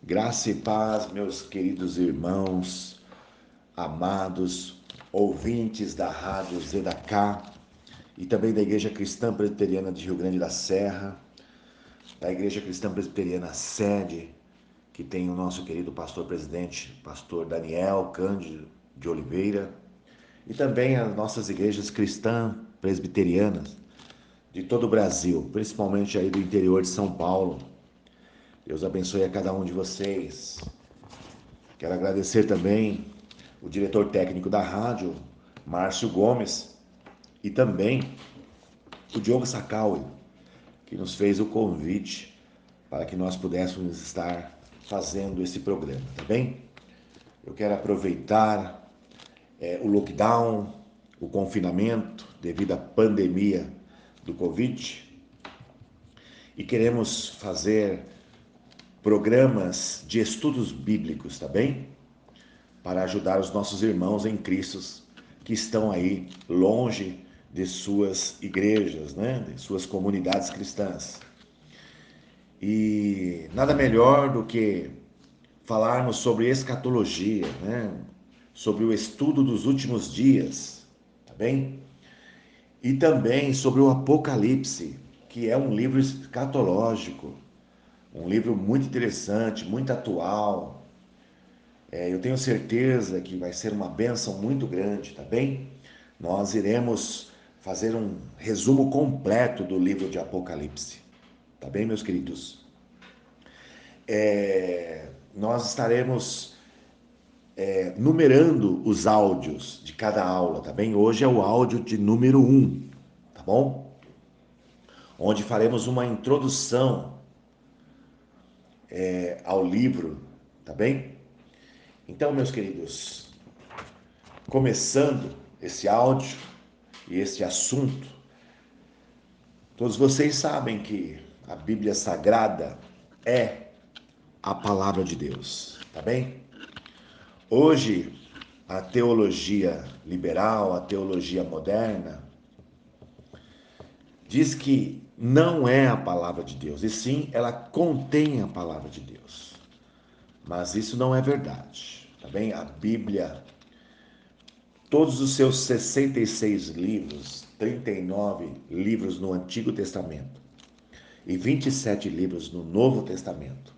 Graça e paz, meus queridos irmãos, amados, ouvintes da Rádio ZDK e também da Igreja Cristã Presbiteriana de Rio Grande da Serra, da Igreja Cristã Presbiteriana Sede, que tem o nosso querido pastor presidente, pastor Daniel Cândido de Oliveira, e também as nossas igrejas cristãs presbiterianas de todo o Brasil, principalmente aí do interior de São Paulo. Deus abençoe a cada um de vocês. Quero agradecer também o diretor técnico da rádio, Márcio Gomes, e também o Diogo Sacaui, que nos fez o convite para que nós pudéssemos estar fazendo esse programa, tá bem? Eu quero aproveitar o lockdown, o confinamento devido à pandemia do Covid e queremos fazer programas de estudos bíblicos, tá bem? Para ajudar os nossos irmãos em Cristo que estão aí longe de suas igrejas, né? De suas comunidades cristãs. E nada melhor do que falarmos sobre escatologia, né? Sobre o estudo dos últimos dias, tá bem? E também sobre o Apocalipse, que é um livro escatológico, um livro muito interessante, muito atual. Eu tenho certeza que vai ser uma bênção muito grande, tá bem? Nós iremos fazer um resumo completo do livro de Apocalipse, tá bem, meus queridos? Nós estaremos numerando os áudios de cada aula, tá bem? Hoje é o áudio de número 1, tá bom? Onde faremos uma introdução ao livro, tá bem? Então, meus queridos, começando esse áudio e este assunto, todos vocês sabem que a Bíblia Sagrada é a palavra de Deus, tá bem? Hoje, a teologia liberal, a teologia moderna, diz que não é a palavra de Deus, e sim ela contém a palavra de Deus. Mas isso não é verdade, tá bem? A Bíblia, todos os seus 66 livros, 39 livros no Antigo Testamento e 27 livros no Novo Testamento,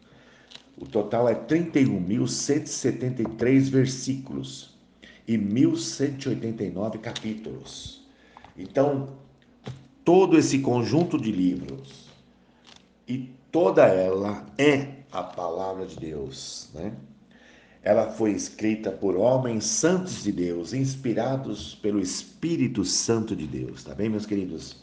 o total é 31.173 versículos e 1.189 capítulos. Então, todo esse conjunto de livros e toda ela é a palavra de Deus, né? Ela foi escrita por homens santos de Deus, inspirados pelo Espírito Santo de Deus, tá bem, meus queridos?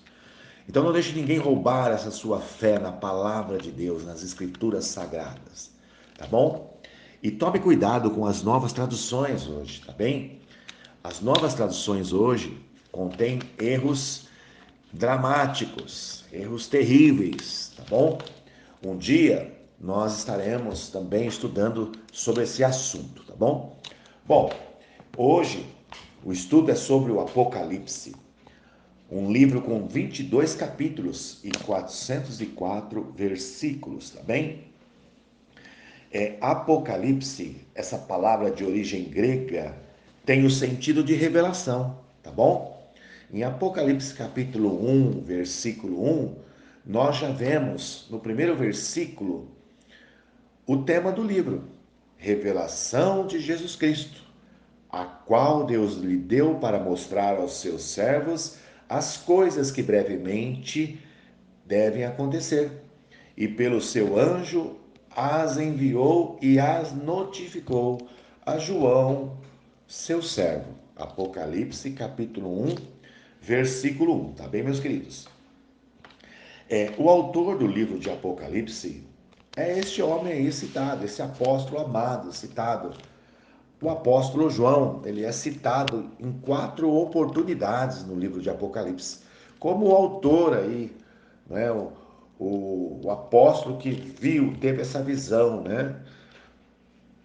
Então não deixe ninguém roubar essa sua fé na palavra de Deus, nas escrituras sagradas, tá bom? E tome cuidado com as novas traduções hoje, tá bem? As novas traduções hoje contêm erros dramáticos, erros terríveis, tá bom? Um dia nós estaremos também estudando sobre esse assunto, tá bom? Bom, hoje o estudo é sobre o Apocalipse, um livro com 22 capítulos e 404 versículos, tá bem? Apocalipse, essa palavra de origem grega, tem o sentido de revelação, tá bom? Em Apocalipse capítulo 1, versículo 1, nós já vemos no primeiro versículo o tema do livro, revelação de Jesus Cristo, a qual Deus lhe deu para mostrar aos seus servos as coisas que brevemente devem acontecer. E pelo seu anjo as enviou e as notificou a João, seu servo. Apocalipse capítulo 1, versículo 1, tá bem, meus queridos? O autor do livro de Apocalipse é este homem aí citado, esse apóstolo amado citado. O apóstolo João, ele é citado em 4 oportunidades no livro de Apocalipse, como o autor aí, né, o apóstolo que viu, teve essa visão, né,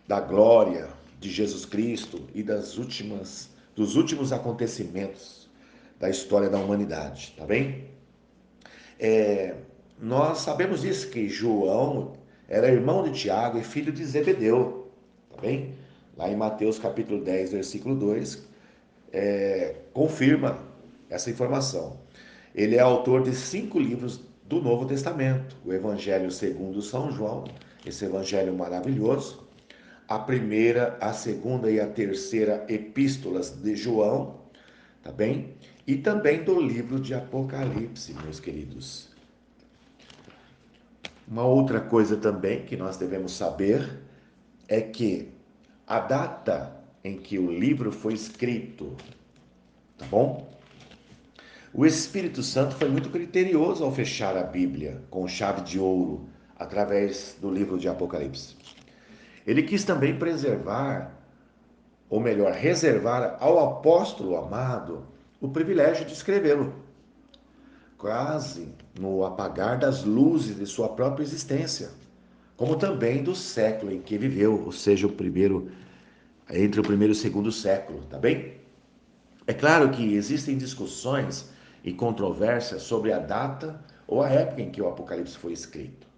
da glória de Jesus Cristo e dos últimos acontecimentos da história da humanidade, tá bem? Nós sabemos isso, que João era irmão de Tiago e filho de Zebedeu, tá bem? Lá em Mateus capítulo 10, versículo 2, confirma essa informação. Ele é autor de 5 livros do Novo Testamento: o Evangelho segundo São João, esse evangelho maravilhoso, a primeira, a segunda e a terceira epístolas de João, tá bem? E também do livro de Apocalipse, meus queridos. Uma outra coisa também que nós devemos saber é que a data em que o livro foi escrito, tá bom? O Espírito Santo foi muito criterioso ao fechar a Bíblia com chave de ouro através do livro de Apocalipse. Ele quis também preservar, ou melhor, reservar ao apóstolo amado o privilégio de escrevê-lo, quase no apagar das luzes de sua própria existência, como também do século em que viveu, ou seja, entre o primeiro e o segundo século, tá bem? É claro que existem discussões e controvérsias sobre a data ou a época em que o Apocalipse foi escrito.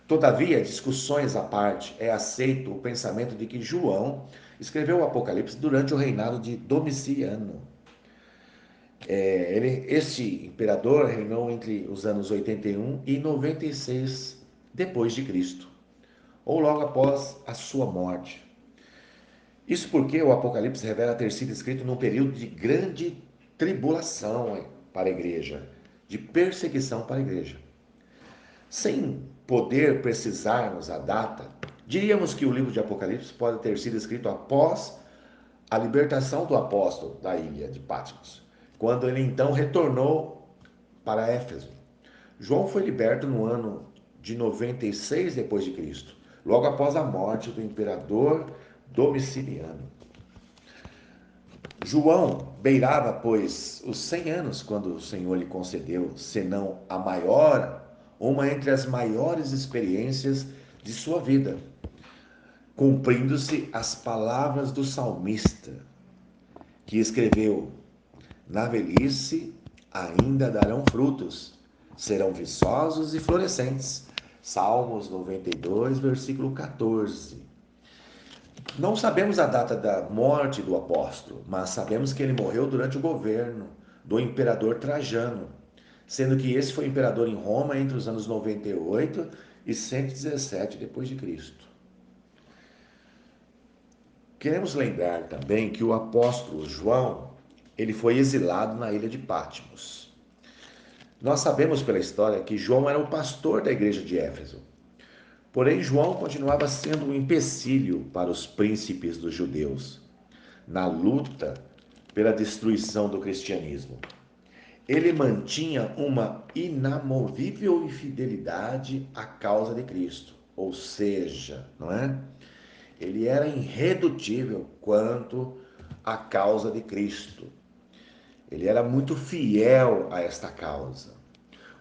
Todavia, discussões à parte, é aceito o pensamento de que João escreveu o Apocalipse durante o reinado de Domiciano. Este imperador reinou entre os anos 81 e 96 depois de Cristo, ou logo após a sua morte. Isso porque o Apocalipse revela ter sido escrito num período de grande tribulação para a igreja, de perseguição para a igreja. Sem poder precisarmos a data, diríamos que o livro de Apocalipse pode ter sido escrito após a libertação do apóstolo da ilha de Patmos, quando ele então retornou para Éfeso. João foi liberto no ano de 96 depois de Cristo, logo após a morte do imperador Domiciano. João beirava, pois, os 100 anos quando o Senhor lhe concedeu, senão a maior, uma entre as maiores experiências de sua vida, cumprindo-se as palavras do salmista, que escreveu: na velhice ainda darão frutos, serão viçosos e florescentes. Salmos 92, versículo 14. Não sabemos a data da morte do apóstolo, mas sabemos que ele morreu durante o governo do imperador Trajano, sendo que esse foi imperador em Roma entre os anos 98 e 117 depois de Cristo. Queremos lembrar também que o apóstolo João, ele foi exilado na ilha de Patmos. Nós sabemos pela história que João era o pastor da igreja de Éfeso. Porém, João continuava sendo um empecilho para os príncipes dos judeus na luta pela destruição do cristianismo. Ele mantinha uma inamovível fidelidade à causa de Cristo, ou seja, não é? Ele era irredutível quanto à causa de Cristo. Ele era muito fiel a esta causa.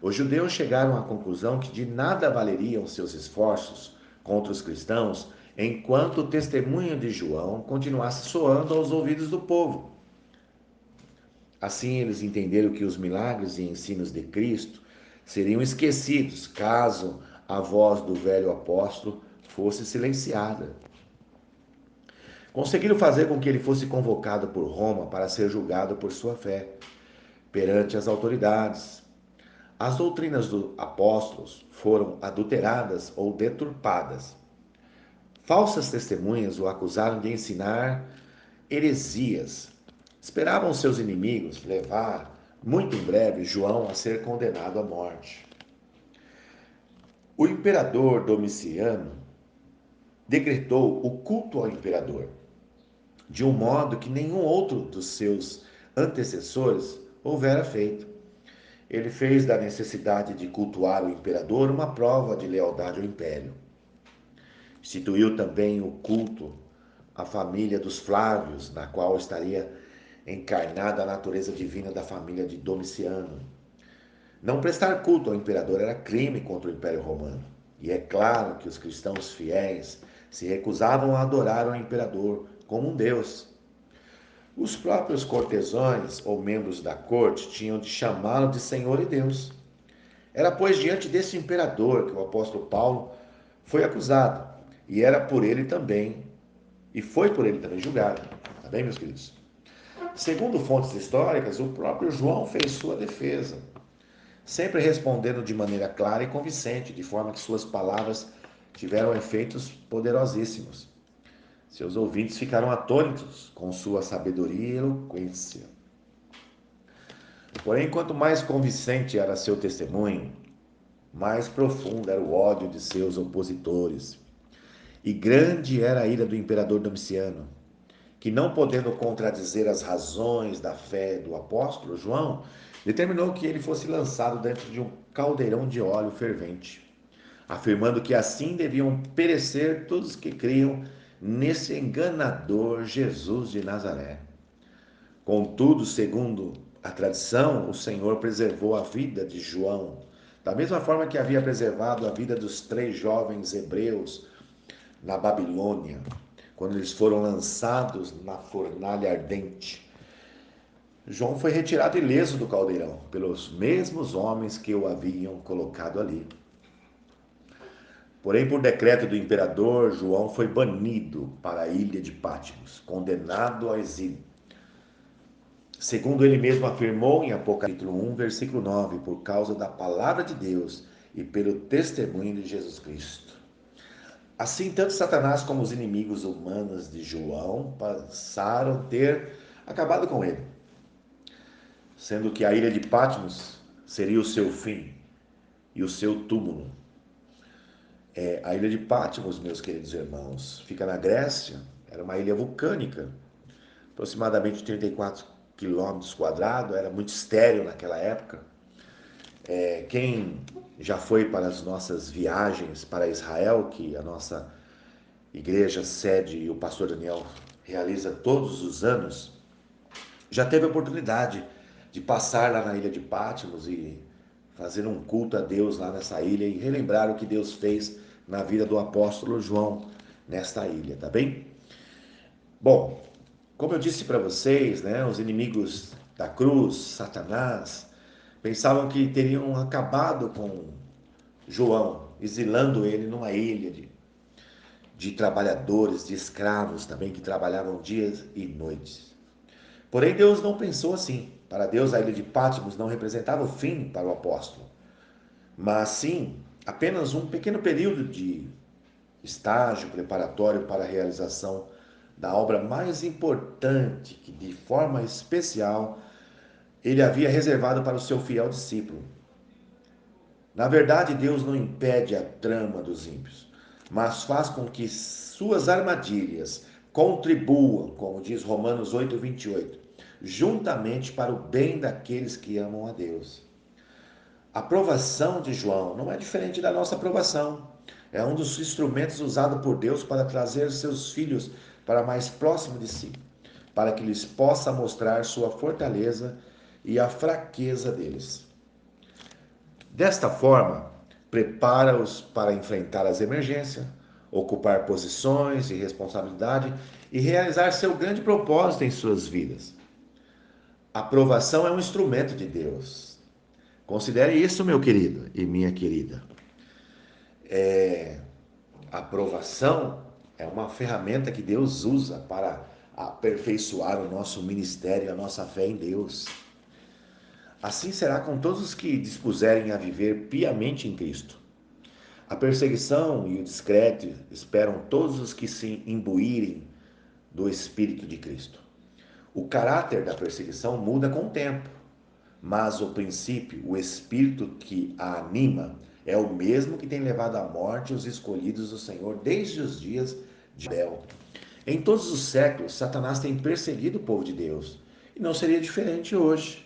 Os judeus chegaram à conclusão que de nada valeriam seus esforços contra os cristãos enquanto o testemunho de João continuasse soando aos ouvidos do povo. Assim, eles entenderam que os milagres e ensinos de Cristo seriam esquecidos caso a voz do velho apóstolo fosse silenciada. Conseguiram fazer com que ele fosse convocado por Roma para ser julgado por sua fé perante as autoridades. As doutrinas dos apóstolos foram adulteradas ou deturpadas. Falsas testemunhas o acusaram de ensinar heresias. Esperavam seus inimigos levar, muito em breve, João a ser condenado à morte. O imperador Domiciano decretou o culto ao imperador, de um modo que nenhum outro dos seus antecessores houvera feito. Ele fez da necessidade de cultuar o imperador uma prova de lealdade ao império. Instituiu também o culto à família dos Flávios, na qual estaria encarnada a natureza divina da família de Domiciano. Não prestar culto ao imperador era crime contra o Império Romano. E é claro que os cristãos fiéis se recusavam a adorar o imperador como um deus. Os próprios cortesãos ou membros da corte tinham de chamá-lo de Senhor e Deus. Era, pois, diante desse imperador que o apóstolo Paulo foi acusado e era por ele também, e foi por ele também julgado. Tá bem, meus queridos? Segundo fontes históricas, o próprio João fez sua defesa, sempre respondendo de maneira clara e convincente, de forma que suas palavras tiveram efeitos poderosíssimos. Seus ouvintes ficaram atônitos com sua sabedoria e eloquência. Porém, quanto mais convincente era seu testemunho, mais profundo era o ódio de seus opositores. E grande era a ira do imperador Domiciano, que, não podendo contradizer as razões da fé do apóstolo João, determinou que ele fosse lançado dentro de um caldeirão de óleo fervente, afirmando que assim deviam perecer todos que criam nesse enganador Jesus de Nazaré. Contudo, segundo a tradição, o Senhor preservou a vida de João, da mesma forma que havia preservado a vida dos 3 jovens hebreus na Babilônia, quando eles foram lançados na fornalha ardente. João foi retirado ileso do caldeirão pelos mesmos homens que o haviam colocado ali. Porém, por decreto do imperador, João foi banido para a ilha de Patmos, condenado ao exílio. Segundo ele mesmo afirmou em Apocalipse 1, versículo 9, por causa da palavra de Deus e pelo testemunho de Jesus Cristo. Assim, tanto Satanás como os inimigos humanos de João passaram a ter acabado com ele, sendo que a ilha de Patmos seria o seu fim e o seu túmulo. A ilha de Patmos, meus queridos irmãos, fica na Grécia, era uma ilha vulcânica, aproximadamente 34 quilômetros quadrados, era muito estéril naquela época. Quem já foi para as nossas viagens para Israel, que a nossa igreja sede e o pastor Daniel realiza todos os anos, já teve a oportunidade de passar lá na ilha de Patmos e fazer um culto a Deus lá nessa ilha e relembrar o que Deus fez na vida do apóstolo João nesta ilha, tá bem? Bom, como eu disse para vocês, né, os inimigos da cruz, Satanás, pensavam que teriam acabado com João, exilando ele numa ilha de trabalhadores, de escravos também, que trabalhavam dias e noites. Porém, Deus não pensou assim. Para Deus, a ilha de Patmos não representava o fim para o apóstolo, mas sim apenas um pequeno período de estágio preparatório para a realização da obra mais importante que, de forma especial, ele havia reservado para o seu fiel discípulo. Na verdade, Deus não impede a trama dos ímpios, mas faz com que suas armadilhas contribuam, como diz Romanos 8:28, juntamente para o bem daqueles que amam a Deus. A aprovação de João não é diferente da nossa aprovação. É um dos instrumentos usados por Deus para trazer seus filhos para mais próximo de si, para que lhes possa mostrar sua fortaleza e a fraqueza deles. Desta forma, prepara-os para enfrentar as emergências, ocupar posições de responsabilidade e realizar seu grande propósito em suas vidas. A aprovação é um instrumento de Deus. Considere isso, meu querido e minha querida. A aprovação é uma ferramenta que Deus usa para aperfeiçoar o nosso ministério e a nossa fé em Deus. Assim será com todos os que dispuserem a viver piamente em Cristo. A perseguição e o descrédito esperam todos os que se imbuírem do Espírito de Cristo. O caráter da perseguição muda com o tempo, mas o princípio, o espírito que a anima, é o mesmo que tem levado à morte os escolhidos do Senhor desde os dias de Abel. Em todos os séculos, Satanás tem perseguido o povo de Deus, e não seria diferente hoje.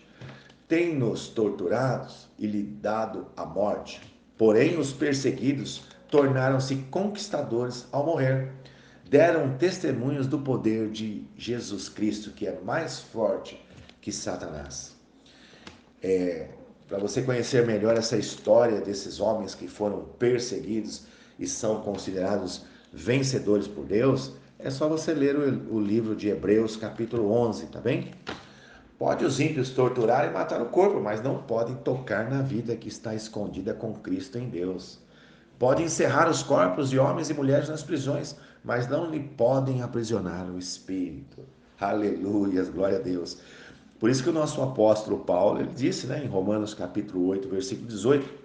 Tem-nos torturados e lhe dado a morte. Porém, os perseguidos tornaram-se conquistadores ao morrer. Deram testemunhos do poder de Jesus Cristo, que é mais forte que Satanás. Para você conhecer melhor essa história desses homens que foram perseguidos e são considerados vencedores por Deus, é só você ler o livro de Hebreus, capítulo 11, tá bem? Pode os ímpios torturar e matar o corpo, mas não podem tocar na vida que está escondida com Cristo em Deus. Pode encerrar os corpos de homens e mulheres nas prisões, mas não lhe podem aprisionar o espírito. Aleluias, glória a Deus. Por isso que o nosso apóstolo Paulo, ele disse, né, em Romanos capítulo 8, versículo 18,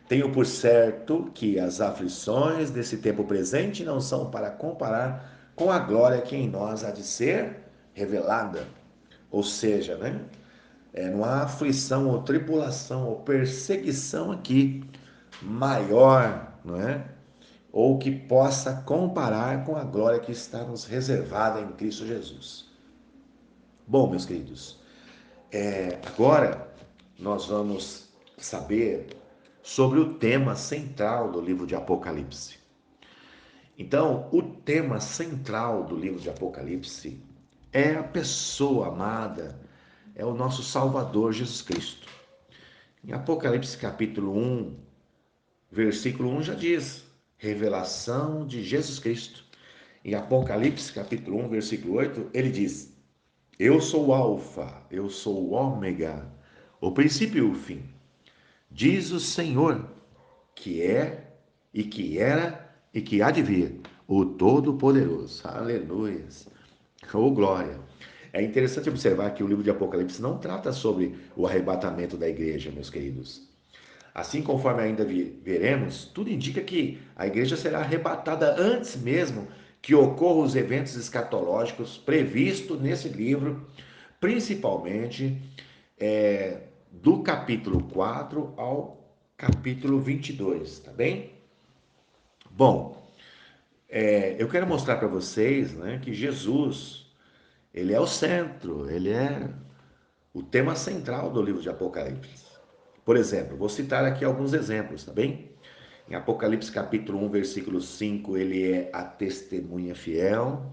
tenho por certo que as aflições desse tempo presente não são para comparar com a glória que em nós há de ser revelada. Ou seja, né, não há aflição ou tribulação ou perseguição aqui maior, não é? Ou que possa comparar com a glória que está nos reservada em Cristo Jesus. Bom, meus queridos, agora nós vamos saber sobre o tema central do livro de Apocalipse. Então, o tema central do livro de Apocalipse é a pessoa amada, é o nosso Salvador Jesus Cristo. Em Apocalipse capítulo 1, versículo 1 já diz, revelação de Jesus Cristo. Em Apocalipse capítulo 1, versículo 8, ele diz, eu sou o Alfa, eu sou o Ômega, o princípio e o fim. Diz o Senhor, que é, e que era, e que há de vir, o Todo-Poderoso. Aleluias. Oh, glória. É interessante observar que o livro de Apocalipse não trata sobre o arrebatamento da igreja, meus queridos. Assim, conforme ainda veremos, tudo indica que a igreja será arrebatada antes mesmo que ocorram os eventos escatológicos previstos nesse livro, principalmente do capítulo 4 ao capítulo 22, tá bem? Bom, eu quero mostrar para vocês, né, que Jesus, ele é o centro, ele é o tema central do livro de Apocalipse. Por exemplo, vou citar aqui alguns exemplos, tá bem? Em Apocalipse capítulo 1, versículo 5, ele é a testemunha fiel.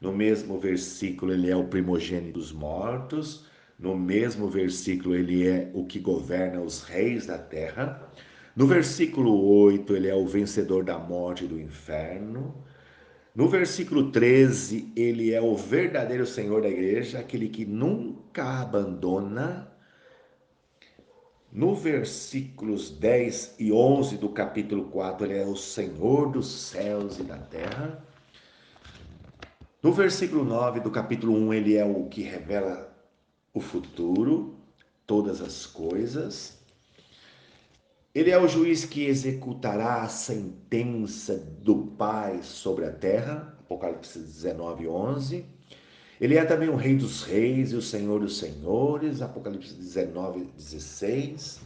No mesmo versículo, ele é o primogênito dos mortos. No mesmo versículo, ele é o que governa os reis da terra. No versículo 8, ele é o vencedor da morte e do inferno. No versículo 13, ele é o verdadeiro Senhor da igreja, aquele que nunca abandona. No versículos 10 e 11 do capítulo 4, ele é o Senhor dos céus e da terra. No versículo 9 do capítulo 1, ele é o que revela o futuro, todas as coisas. Ele é o juiz que executará a sentença do Pai sobre a terra, Apocalipse 19, 11. Ele é também o Rei dos Reis e o Senhor dos Senhores, Apocalipse 19, 16.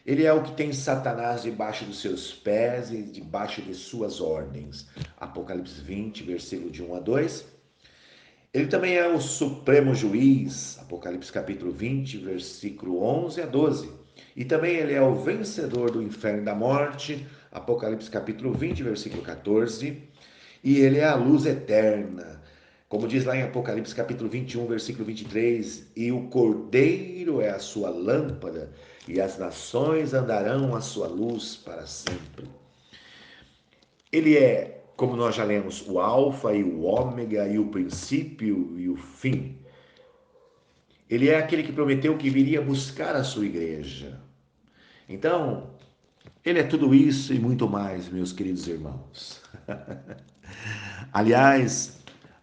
Ele é o que tem Satanás debaixo dos seus pés e debaixo de suas ordens, Apocalipse 20, versículo de 1 a 2. Ele também é o supremo juiz, Apocalipse capítulo 20, versículo 11 a 12. E também ele é o vencedor do inferno e da morte, Apocalipse capítulo 20, versículo 14. E ele é a luz eterna, como diz lá em Apocalipse capítulo 21, versículo 23. E o Cordeiro é a sua lâmpada, e as nações andarão à sua luz para sempre. Ele é, como nós já lemos, o alfa e o ômega e o princípio e o fim. Ele é aquele que prometeu que viria buscar a sua igreja. Então, ele é tudo isso e muito mais, meus queridos irmãos. Aliás,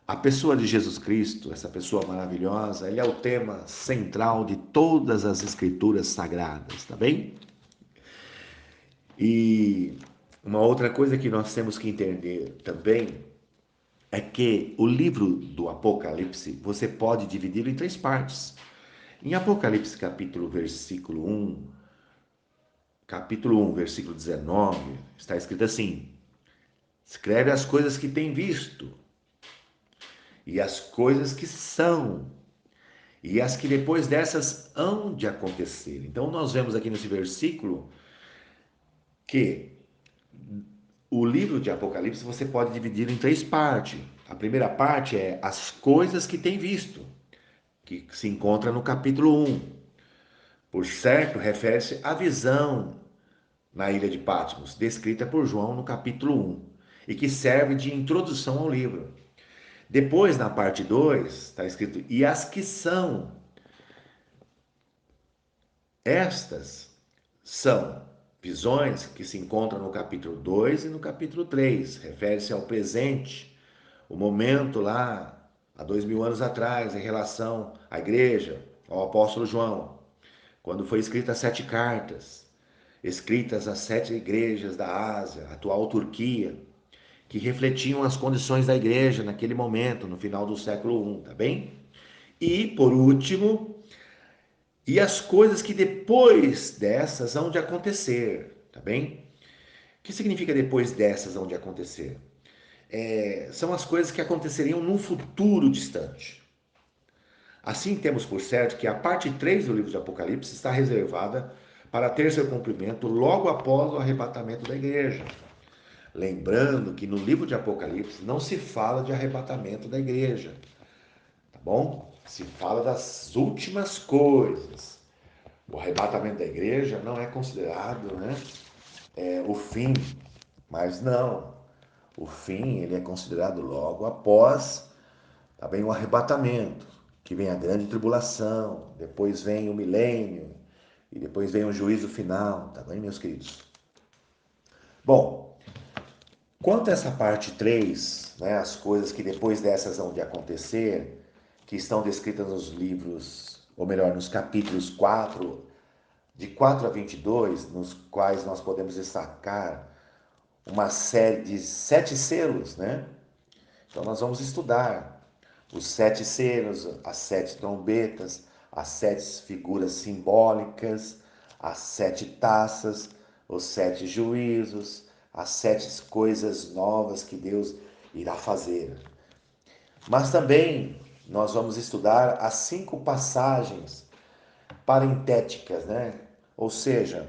a pessoa de Jesus Cristo, essa pessoa maravilhosa, ele é o tema central de todas as escrituras sagradas, tá bem? E uma outra coisa que nós temos que entender também é que o livro do Apocalipse, você pode dividi-lo em três partes. Em Apocalipse capítulo 1, versículo 19, está escrito assim: escreve as coisas que tem visto, e as coisas que são, e as que depois dessas hão de acontecer. Então nós vemos aqui nesse versículo que o livro de Apocalipse você pode dividir em três partes. A primeira parte é as coisas que tem visto, que se encontra no capítulo 1. Por certo, refere-se à visão na ilha de Patmos, descrita por João no capítulo 1, e que serve de introdução ao livro. Depois, na parte 2, está escrito, e as que são, estas são visões que se encontram no capítulo 2 e no capítulo 3. Refere-se ao presente, o momento lá, há 2000 anos atrás, em relação à igreja, ao apóstolo João, quando foi escritas 7 cartas, escritas às 7 igrejas da Ásia, atual Turquia, que refletiam as condições da igreja naquele momento, no final do século I, tá bem? E, por último, e as coisas que depois dessas hão de acontecer, tá bem? O que significa depois dessas hão de acontecer? São as coisas que aconteceriam num futuro distante. Assim, temos por certo que a parte 3 do livro de Apocalipse está reservada para ter seu cumprimento logo após o arrebatamento da igreja. Lembrando que no livro de Apocalipse não se fala de arrebatamento da igreja, tá bom? Se fala das últimas coisas. O arrebatamento da igreja não é considerado, né, o fim, mas não. O fim ele é considerado logo após, tá bem, o arrebatamento, que vem a grande tribulação, depois vem o milênio e depois vem o juízo final, tá bem, meus queridos? Bom, quanto a essa parte 3, né, as coisas que depois dessas vão de acontecer, que estão descritas nos livros, ou melhor, nos capítulos 4, de 4 a 22, nos quais nós podemos destacar uma série de 7 selos, né? Então nós vamos estudar os 7 selos, as 7 trombetas, as 7 figuras simbólicas, as 7 taças, os 7 juízos, as 7 coisas novas que Deus irá fazer. Mas também nós vamos estudar as 5 passagens parentéticas, né? Ou seja,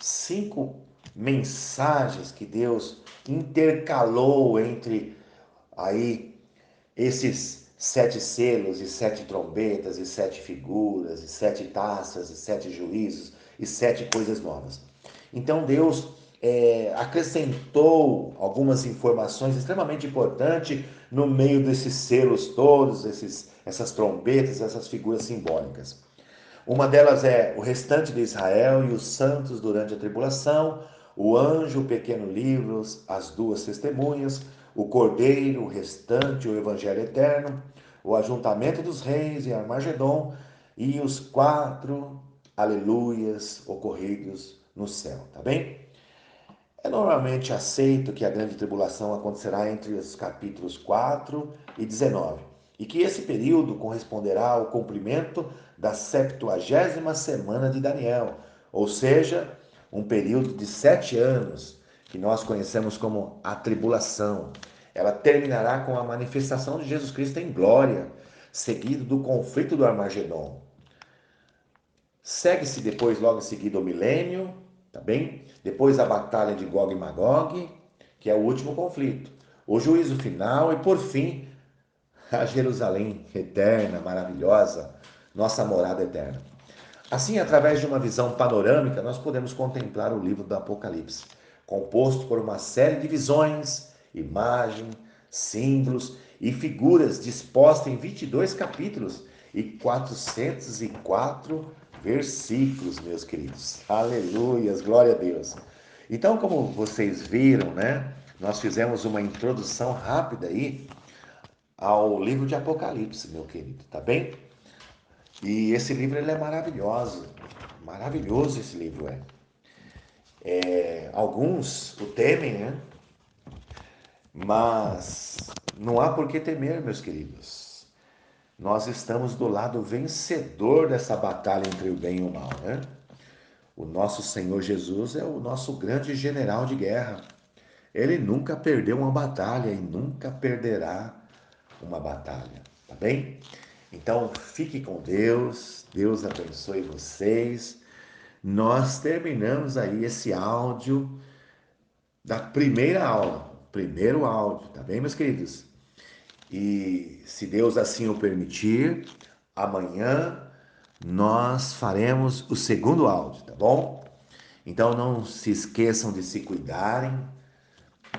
5 mensagens que Deus intercalou entre aí esses 7 selos e 7 trombetas e 7 figuras e 7 taças e 7 juízos e 7 coisas novas. Então Deus acrescentou algumas informações extremamente importantes no meio desses selos todos, essas trombetas, essas figuras simbólicas. Uma delas é o restante de Israel e os santos durante a tribulação, o anjo, o pequeno livro, as 2 testemunhas, o cordeiro, o restante, o evangelho eterno, o ajuntamento dos reis e Armagedon e os 4 aleluias ocorridos no céu, tá bem? É normalmente aceito que a grande tribulação acontecerá entre os capítulos 4 e 19, e que esse período corresponderá ao cumprimento da 70ª semana de Daniel, ou seja, um período de 7 anos, que nós conhecemos como a tribulação. Ela terminará com a manifestação de Jesus Cristo em glória, seguido do conflito do Armagedon. Segue-se depois, logo em seguida, o milênio, tá bem? Depois a batalha de Gog e Magog, que é o último conflito. O juízo final e, por fim, a Jerusalém eterna, maravilhosa, nossa morada eterna. Assim, através de uma visão panorâmica, nós podemos contemplar o livro do Apocalipse, composto por uma série de visões, imagens, símbolos e figuras dispostas em 22 capítulos e 404 versículos, meus queridos. Aleluias, glória a Deus. Então, como vocês viram, né, nós fizemos uma introdução rápida aí ao livro de Apocalipse, meu querido, tá bem? E esse livro ele é maravilhoso, maravilhoso esse livro é. Alguns o temem, né? Mas não há por que temer, meus queridos. Nós estamos do lado vencedor dessa batalha entre o bem e o mal, né? O nosso Senhor Jesus é o nosso grande general de guerra. Ele nunca perdeu uma batalha e nunca perderá uma batalha, tá bem? Então fique com Deus, Deus abençoe vocês. Nós terminamos aí esse áudio da primeira aula, primeiro áudio, tá bem, meus queridos? E se Deus assim o permitir, amanhã nós faremos o segundo áudio, tá bom? Então não se esqueçam de se cuidarem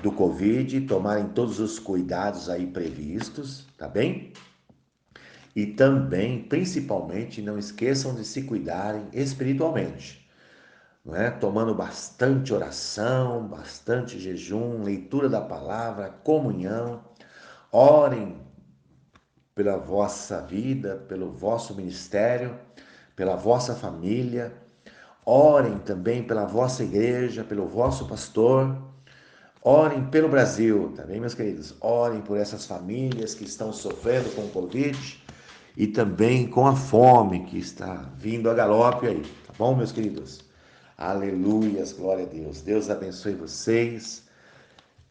do Covid, tomarem todos os cuidados aí previstos, tá bem? E também, principalmente, não esqueçam de se cuidarem espiritualmente. não é? Tomando bastante oração, bastante jejum, leitura da palavra, comunhão. Orem pela vossa vida, pelo vosso ministério, pela vossa família. Orem também pela vossa igreja, pelo vosso pastor. Orem pelo Brasil, tá bem, meus queridos? Orem por essas famílias que estão sofrendo com o Covid e também com a fome que está vindo a galope aí, tá bom, meus queridos? Aleluias, glória a Deus. Deus abençoe vocês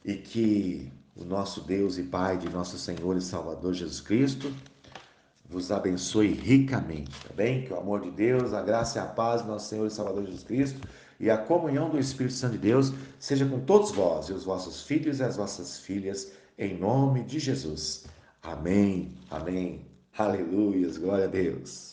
e que o nosso Deus e Pai de nosso Senhor e Salvador Jesus Cristo vos abençoe ricamente, tá bem? Que o amor de Deus, a graça e a paz do nosso Senhor e Salvador Jesus Cristo e a comunhão do Espírito Santo de Deus seja com todos vós e os vossos filhos e as vossas filhas, em nome de Jesus. Amém, amém, aleluias, glória a Deus.